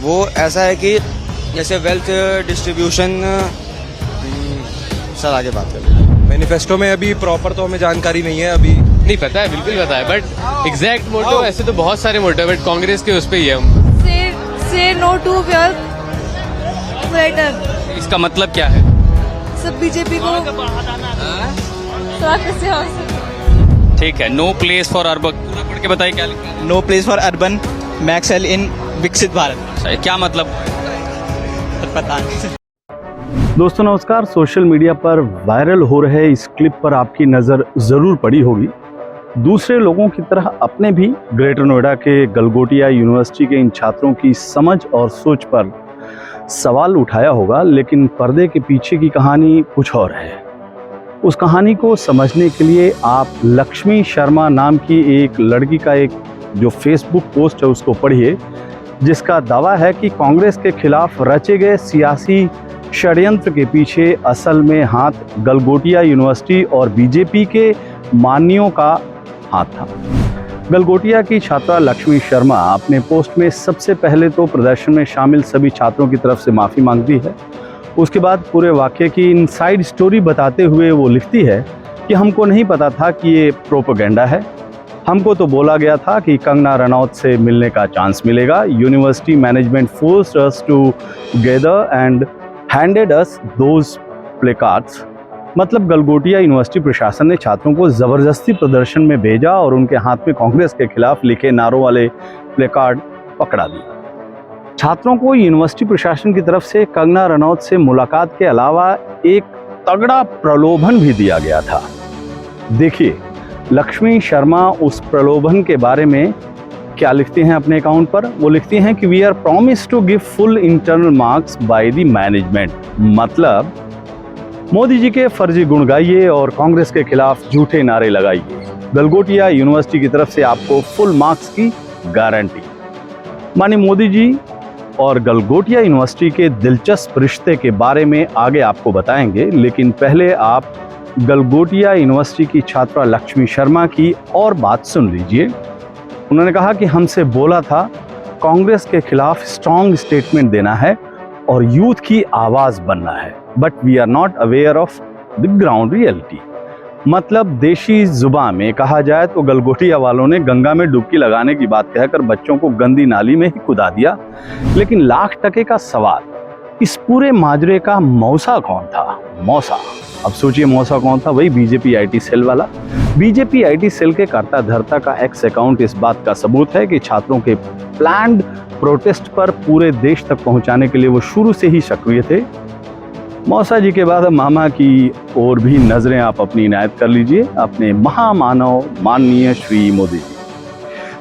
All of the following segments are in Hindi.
वो ऐसा है कि जैसे वेल्थ डिस्ट्रीब्यूशन। सर आगे बात कर लीजिए। मैनिफेस्टो में अभी प्रॉपर तो हमें जानकारी नहीं है अभी। नहीं पता है, बिल्कुल पता है, बट एग्जैक्ट मोटिव ऐसे तो बहुत सारे मोटिव, बट कांग्रेस के उस पे ही है हम। से नो टू वेल्थ फ्लैटर। इसका मतलब क्या है? सब बीजेपी को स्वागत से हो। ठीक है, नो प्लेस फॉर अर्बन। पूरा पढ़ के बताइए क्या लिखा है। नो प्लेस फॉर अर्बन मैक्सेल इन विकसित भारत। अच्छा, क्या मतलब? पता नहीं। दोस्तों नमस्कार। सोशल मीडिया पर वायरल हो रहे इस क्लिप पर आपकी नज़र ज़रूर पड़ी होगी। दूसरे लोगों की तरह अपने भी ग्रेटर नोएडा के गलगोटिया यूनिवर्सिटी के इन छात्रों की समझ और सोच पर सवाल उठाया होगा, लेकिन पर्दे के पीछे की कहानी कुछ और है। उस कहानी को समझने के लिए आप लक्ष्मी शर्मा नाम की एक लड़की का एक जो फेसबुक पोस्ट है उसको पढ़िए, जिसका दावा है कि कांग्रेस के खिलाफ रचे गए सियासी षड्यंत्र के पीछे असल में हाथ गलगोटिया यूनिवर्सिटी और बीजेपी के मानियों का हाथ था। गलगोटिया की छात्रा लक्ष्मी शर्मा अपने पोस्ट में सबसे पहले तो प्रदर्शन में शामिल सभी छात्रों की तरफ से माफ़ी मांगती है। उसके बाद पूरे वाक़े की इनसाइड स्टोरी बताते हुए वो लिखती है कि हमको नहीं पता था कि ये प्रोपेगेंडा है। हमको तो बोला गया था कि कंगना रनौत से मिलने का चांस मिलेगा। University management forced us to gather and handed us those placards. मतलब गलगोटिया यूनिवर्सिटी प्रशासन ने छात्रों को ज़बरदस्ती प्रदर्शन में भेजा और उनके हाथ में कांग्रेस के खिलाफ लिखे नारों वाले प्लेकार्ड पकड़ा दिया। छात्रों को यूनिवर्सिटी प्रशासन की तरफ से कंगना रनौत से मुलाकात के अलावा एक तगड़ा प्रलोभन भी दिया गया था। देखिए लक्ष्मी शर्मा उस प्रलोभन के बारे में क्या लिखती हैं अपने अकाउंट पर। वो लिखती हैं कि we are promise to give full internal marks by the management. मतलब मोदी जी के फर्जी गुण गाइए और कांग्रेस के खिलाफ झूठे नारे लगाइए। गलगोटिया यूनिवर्सिटी की तरफ से आपको फुल मार्क्स की गारंटी। माने मोदी जी और गलगोटिया यूनिवर्सिटी के दिलचस्प रिश्ते के बारे में आगे आपको बताएंगे, लेकिन पहले आप गलगोटिया यूनिवर्सिटी की छात्रा लक्ष्मी शर्मा की और बात सुन लीजिए। उन्होंने कहा कि हमसे बोला था कांग्रेस के खिलाफ स्ट्रॉन्ग स्टेटमेंट देना है और यूथ की आवाज़ बनना है, but we are not aware of the ground reality. मतलब देशी जुबान में कहा जाए तो गलगोटिया वालों ने गंगा में डुबकी लगाने की बात कहकर बच्चों को गंदी नाली में ही कुदा दिया। लेकिन लाख टके का सवाल, इस पूरे माजरे का मौसा कौन था? मौसा, अब सोचिए मौसा कौन था? वही बीजेपी आईटी सेल वाला। बीजेपी आईटी सेल के कर्ता धर्ता का एक्स अकाउंट इस बात का सबूत है कि छात्रों के प्लान्ड प्रोटेस्ट पर पूरे देश तक पहुंचाने के लिए वो शुरू से ही सक्रिय थे। मौसा जी के बाद मामा की और भी नजरें आप अपनी इनायत कर लीजिए, अपने महामानव माननीय श्री मोदी जी।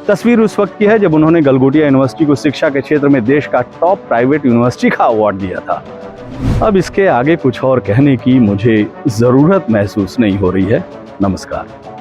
तस्वीर उस वक्त की है जब उन्होंने गलगोटिया यूनिवर्सिटी को शिक्षा के क्षेत्र में देश का टॉप प्राइवेट यूनिवर्सिटी का अवार्ड दिया था। अब इसके आगे कुछ और कहने की मुझे ज़रूरत महसूस नहीं हो रही है। नमस्कार।